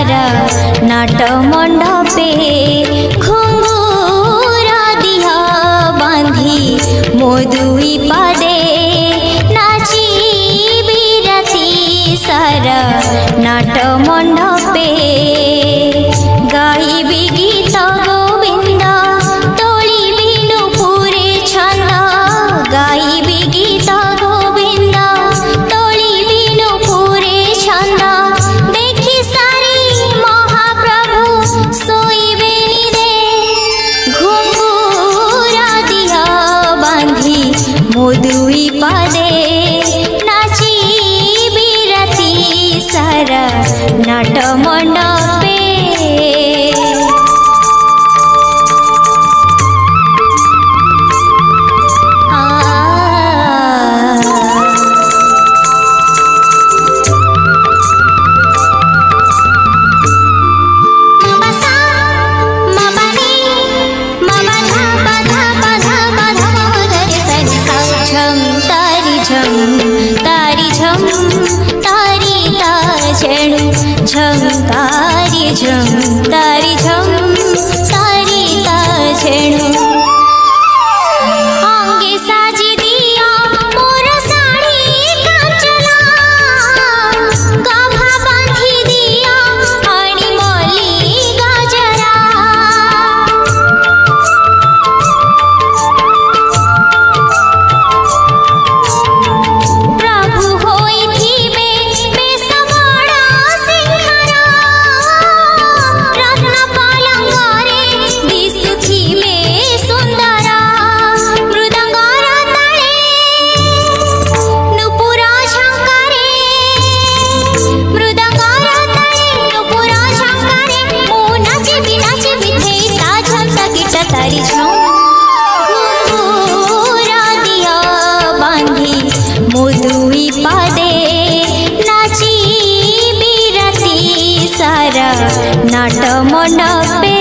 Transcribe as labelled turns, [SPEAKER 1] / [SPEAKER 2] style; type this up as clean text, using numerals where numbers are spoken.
[SPEAKER 1] सारा नाट मंडपे घुंघुरा दिहा बांधी मो दुई पादे नाची बिराती सारा नाट मंडपे गाइबी गीत गोविंद तोली बिनु पूरे छंद गाइबी गीत गोविंद तोली बिनु पूरे छंद देखी सारी महाप्रभु सोईबेनी रे घुंघुरा दिहा बांधी मो दुई पादे नाची बिराती सारा नाट मंडपे तारी झम तारी ताजेणु अंगे साजी दिया मोर साड़ी कांचना गाभा बांधी दिया आणी मली गाजरा प्रभु होई थीबे बेस बड़ा सिंहारा रत्न पलंगरे दिसुथिबे सुंदरा मृदंगर तले नुपुरा शंकरे मृदंगर तले नुपुरा शंकरे मो नाचिबी नाचिबी थेता झंता गिट तारी झम घुंघुरा दिया बांधी मो दुई पादे नाची बिराती सारा नाट मंडपे